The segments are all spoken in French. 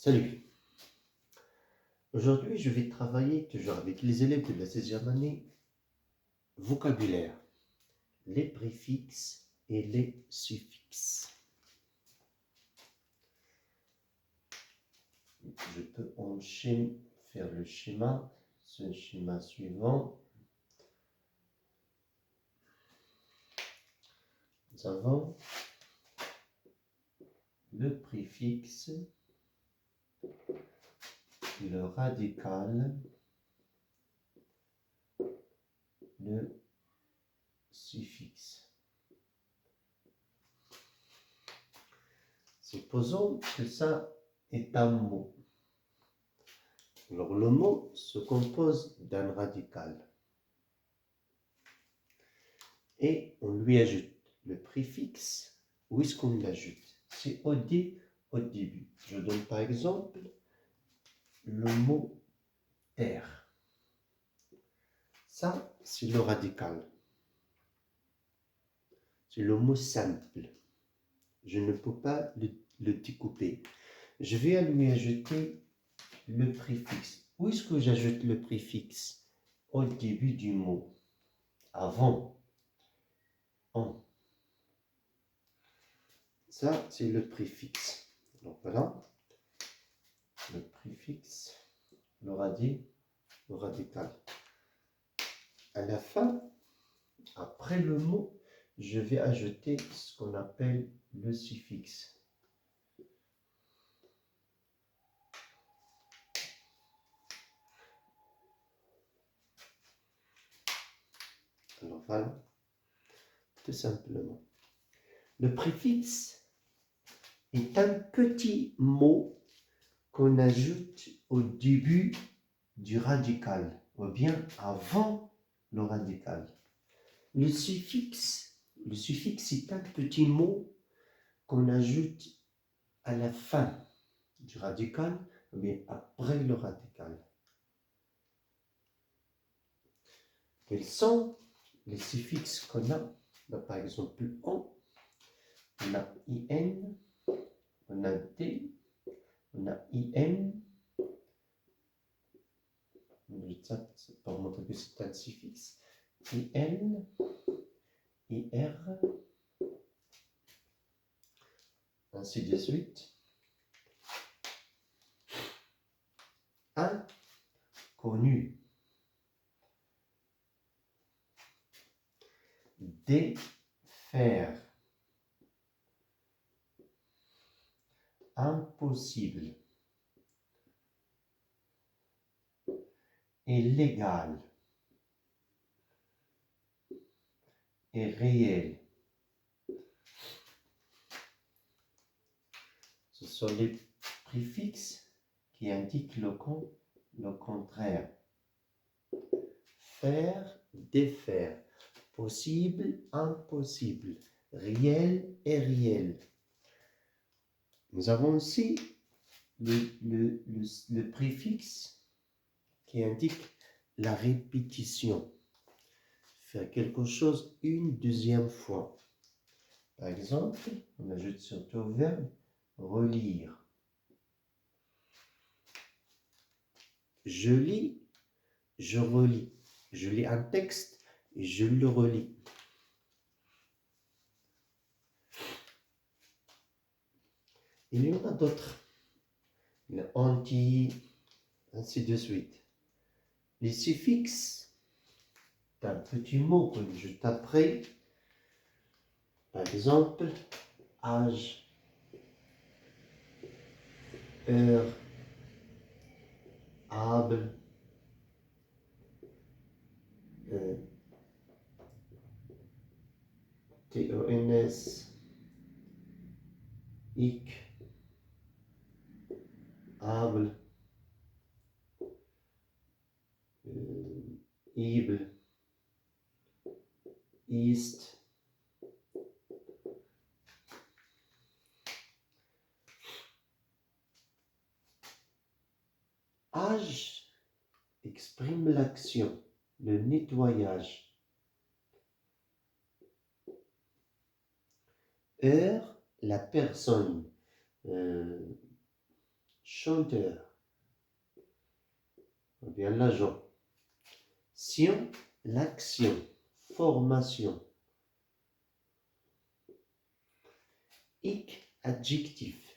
Salut. Aujourd'hui, je vais travailler toujours avec les élèves de la 16e année, vocabulaire, les préfixes et les suffixes. Je peux enchaîner, faire le schéma, ce schéma suivant. Nous avons le préfixe, le radical, le suffixe. Supposons que ça est un mot. Alors le mot se compose d'un radical et on lui ajoute le préfixe. Où est-ce qu'on l'ajoute? C'est au début. Je donne par exemple le mot terre. Ça, c'est le radical. C'est le mot simple. Je ne peux pas le découper. Je vais lui ajouter le préfixe. Où est-ce que j'ajoute le préfixe? Au début du mot. Avant. En. Ça, c'est le préfixe. Donc voilà. Le préfixe, le radical. À la fin, après le mot, je vais ajouter ce qu'on appelle le suffixe. Alors voilà, tout simplement. Le préfixe est un petit mot qu'on ajoute au début du radical, ou bien avant le radical. Le suffixe est un petit mot qu'on ajoute à la fin du radical, ou bien après le radical. Quels sont les suffixes qu'on a? Par exemple, on a in, on a d, on a in. Ça, c'est pour montrer que c'est un suffixe. In, ir, ainsi de suite. Inconnu. Défaire. Impossible. Illégal. Et réel. Ce sont les préfixes qui indiquent le contraire. Faire, défaire. Possible, impossible. Réel et réel. Nous avons aussi le préfixe qui indique la répétition. Faire quelque chose une deuxième fois. Par exemple, on ajoute surtout au verbe relire. Je lis, je relis. Je lis un texte et je le relis. Il y en a d'autres. Le anti, ainsi de suite. Les suffixes d'un petit mot que je taperai. Par exemple, âge, heure, able, tons, hic, able, ible, ist. Âge exprime l'action, le nettoyage. Heure, la personne. chanteur. Ou bien l'agent. Sion, l'action. Formation. Ik, adjectif.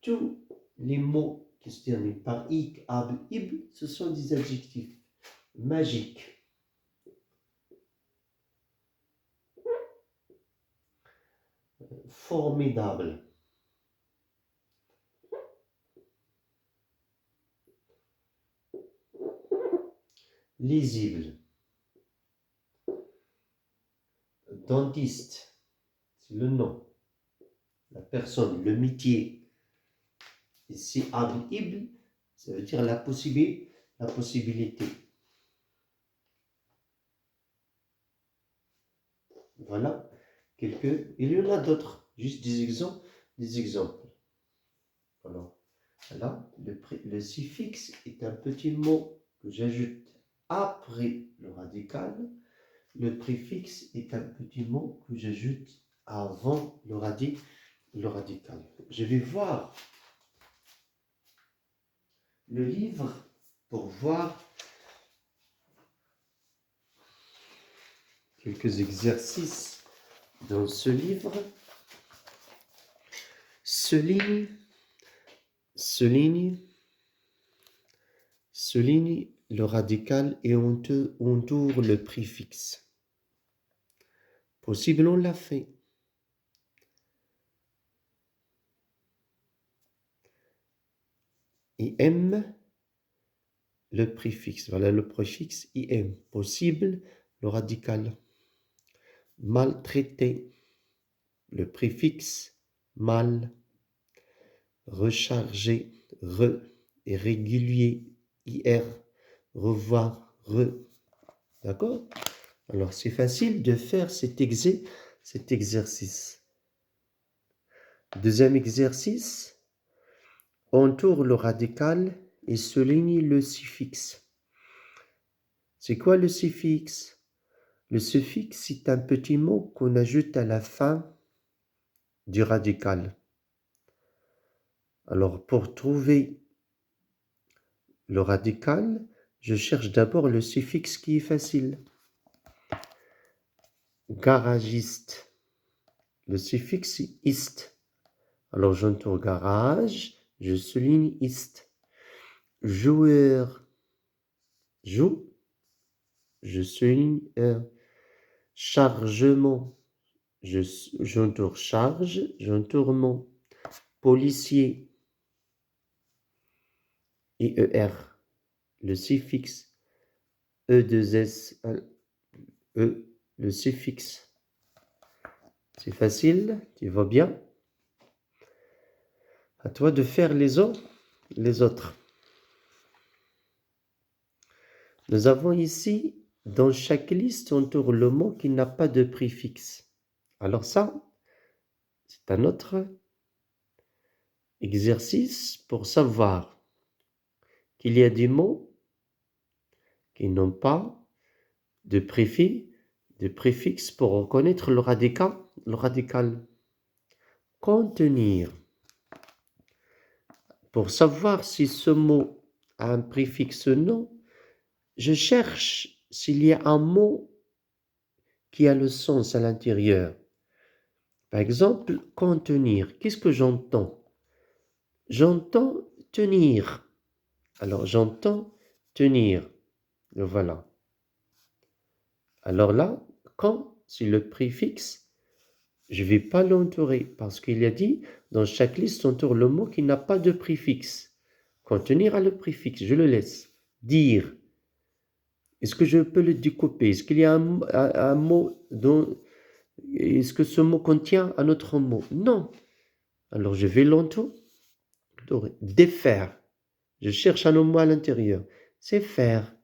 Tous les mots qui se terminent par ik, ab, ib, ce sont des adjectifs. Magique. Formidable. Lisible. Dentiste, c'est le nom. La personne, le métier. Ici, habib, ça veut dire la possibilité. Voilà quelques. Il y en a d'autres, juste des exemples. Alors, là, le suffixe est un petit mot que j'ajoute après le radical. Le préfixe est un petit mot que j'ajoute avant le radical. Je vais voir le livre pour voir quelques exercices dans ce livre. Souligne le radical et entoure le préfixe. Possible, on l'a fait. IM, le préfixe. Voilà le préfixe IM. Possible, le radical. Maltraité, le préfixe mal. Recharger, re. Et régulier, IR. Revoir, re. D'accord? Alors, c'est facile de faire cet exercice. Deuxième exercice. Entoure le radical et souligne le suffixe. C'est quoi le suffixe? Le suffixe, c'est un petit mot qu'on ajoute à la fin du radical. Alors, pour trouver le radical, je cherche d'abord le suffixe qui est facile. Garagiste. Le suffixe est ist. Alors, j'entoure garage, je souligne ist. Joueur. Joue, je souligne chargement. J'entoure charge, j'entoure mon. Policier. IER. Le suffixe. E2S. E, le suffixe. C'est facile, tu vois bien. À toi de faire les autres. Nous avons ici, dans chaque liste, on entoure le mot qui n'a pas de préfixe. Alors ça, c'est un autre exercice pour savoir qu'il y a des mots qui n'ont pas de préfixe pour reconnaître le radical. Contenir. Pour savoir si ce mot a un préfixe ou non, je cherche s'il y a un mot qui a le sens à l'intérieur. Par exemple, contenir. Qu'est-ce que j'entends? J'entends tenir. Alors, j'entends tenir. Le voilà. Alors là, quand c'est le préfixe, je ne vais pas l'entourer parce qu'il a dit, dans chaque liste, on entoure le mot qui n'a pas de préfixe. Contenir a le préfixe, je le laisse. Dire. Est-ce que je peux le découper? Est-ce qu'il y a un mot dont... Est-ce que ce mot contient un autre mot? Non. Alors, je vais l'entourer. Défaire. Je cherche un mot à l'intérieur. C'est faire.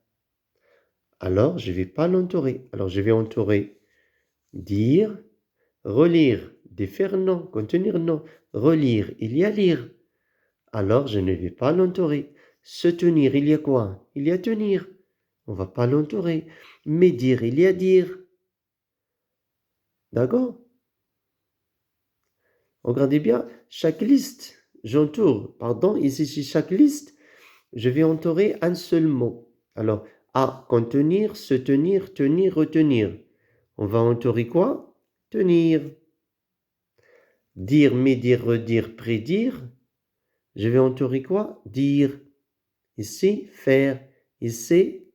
Alors, je ne vais pas l'entourer. Alors, je vais entourer dire, relire, défaire non, contenir non, relire, il y a lire. Alors, je ne vais pas l'entourer. Se tenir, il y a quoi? Il y a tenir. On ne va pas l'entourer. Mais dire, il y a dire. D'accord? Regardez bien, chaque liste, j'entoure, pardon, ici, sur chaque liste, je vais entourer un seul mot. Alors, A, contenir, se tenir, tenir, retenir. On va entourer quoi? Tenir. Dire, médire, redire, prédire. Je vais entourer quoi? Dire. Ici, faire. Ici,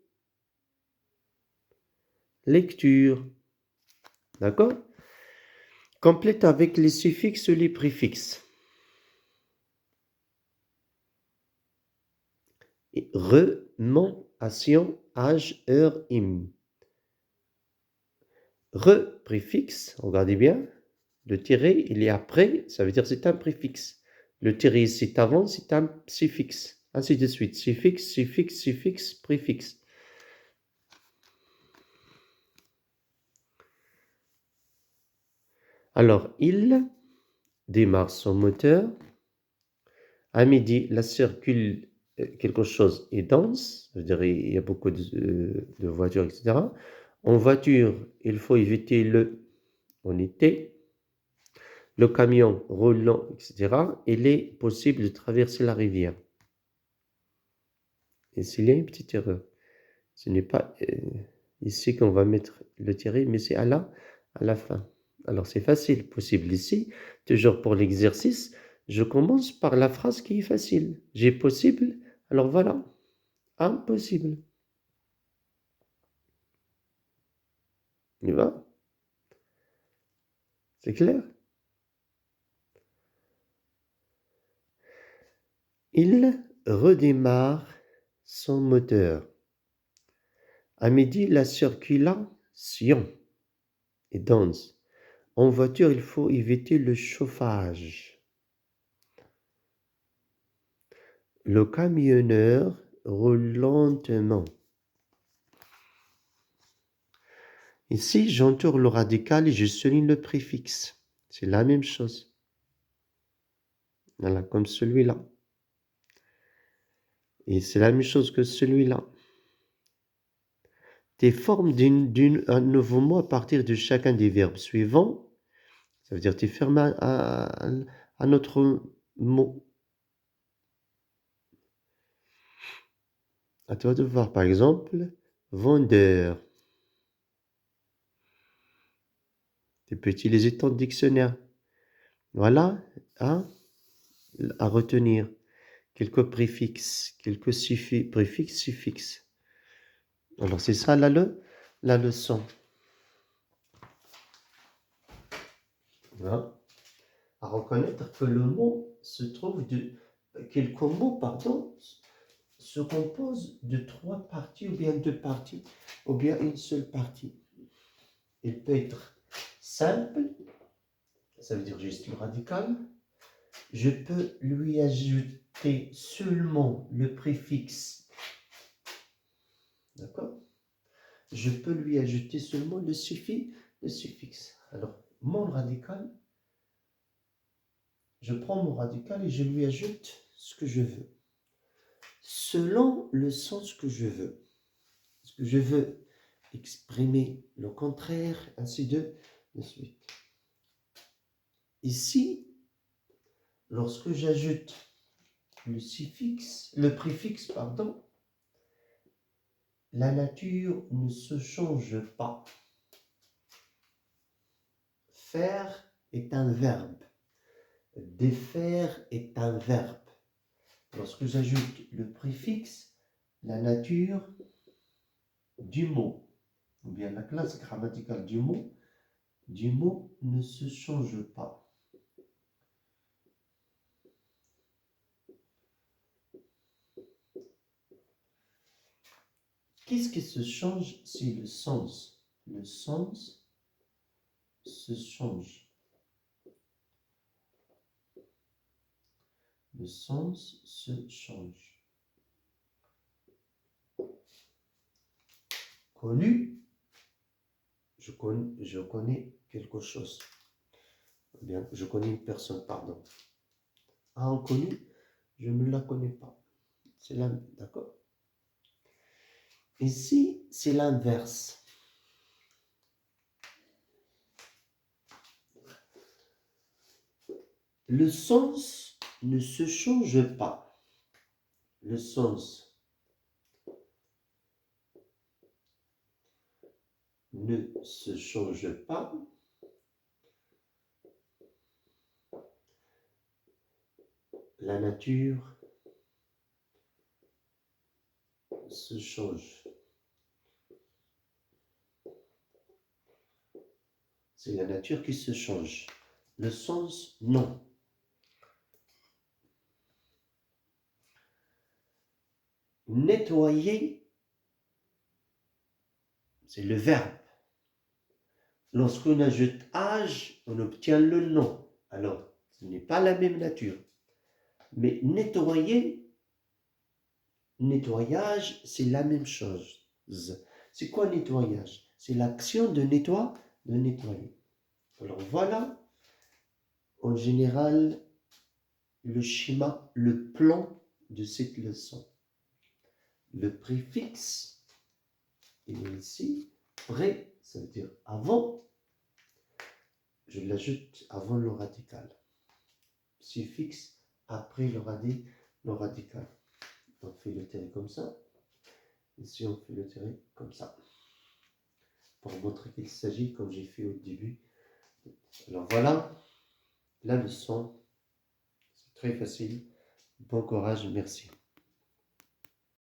lecture. D'accord? Complète avec les suffixes ou les préfixes. Re, mon, action, âge, heure, hymne. Re, préfixe, regardez bien. Le tiré, il est après, ça veut dire c'est un préfixe. Le tiré ici avant, c'est un suffixe. Ainsi de suite. Suffixe, suffixe, suffixe, préfixe. Alors, il démarre son moteur. À midi, la circule quelque chose est dense, ça veut dire il y a beaucoup de voitures, etc. En voiture, il faut éviter le en été. Le camion roulant, etc. Il est possible de traverser la rivière. Et s'il y a une petite erreur, ce n'est pas ici qu'on va mettre le tiré, mais c'est à la fin. Alors c'est facile, possible ici. Toujours pour l'exercice, je commence par la phrase qui est facile. J'ai possible, alors voilà. Impossible. Il va? C'est clair? Il redémarre son moteur. À midi, la circulation est dense. En voiture, il faut éviter le chauffage. Le camionneur roule lentement. Ici, j'entoure le radical et je souligne le préfixe. C'est la même chose. Voilà, comme celui-là. Et c'est la même chose que celui-là. Tu formes un nouveau mot à partir de chacun des verbes suivants. Ça veut dire que tu fermes un autre mot. À toi de voir, par exemple, vendeur. Tu peux utiliser ton dictionnaire. Voilà, à retenir. Quelques préfixes, quelques préfixes, suffixes. Alors, c'est ça la leçon. Voilà. À reconnaître que le mot se trouve de... Quelques mots, pardon, se composent de 3 parties, ou bien 2 parties, ou bien une seule partie. Il peut être simple, ça veut dire juste le radical. Je peux lui ajouter seulement le préfixe. D'accord? Je peux lui ajouter seulement le suffixe. Alors, mon radical, je prends mon radical et je lui ajoute ce que je veux. Selon le sens que je veux. Est-ce que je veux exprimer le contraire, ainsi de suite. Ici, lorsque j'ajoute le préfixe, pardon, la nature ne se change pas. Faire est un verbe. Défaire est un verbe. Lorsque j'ajoute le préfixe, la nature du mot, ou bien la classe grammaticale du mot ne se change pas. Qu'est-ce qui se change? C'est le sens. Le sens se change. Le sens se change. Connu, je connais quelque chose. Ou bien, je connais une personne, pardon. Inconnu, je ne la connais pas. C'est là, d'accord? Ici, c'est l'inverse. Le sens ne se change pas. Le sens ne se change pas. La nature se change. C'est la nature qui se change. Le sens, non. Nettoyer, c'est le verbe. Lorsqu'on ajoute âge, on obtient le nom. Alors, ce n'est pas la même nature. Mais nettoyer, nettoyage, c'est la même chose. C'est quoi nettoyage? C'est l'action de nettoyer. Alors voilà, en général, le schéma, le plan de cette leçon. Le préfixe, il est ici, pré, ça veut dire avant, je l'ajoute avant le radical. Suffixe, après le radical. On fait le tiret comme ça. Ici, on fait le tiret comme ça. Pour montrer qu'il s'agit, comme j'ai fait au début. Alors voilà, la leçon. C'est très facile. Bon courage, merci.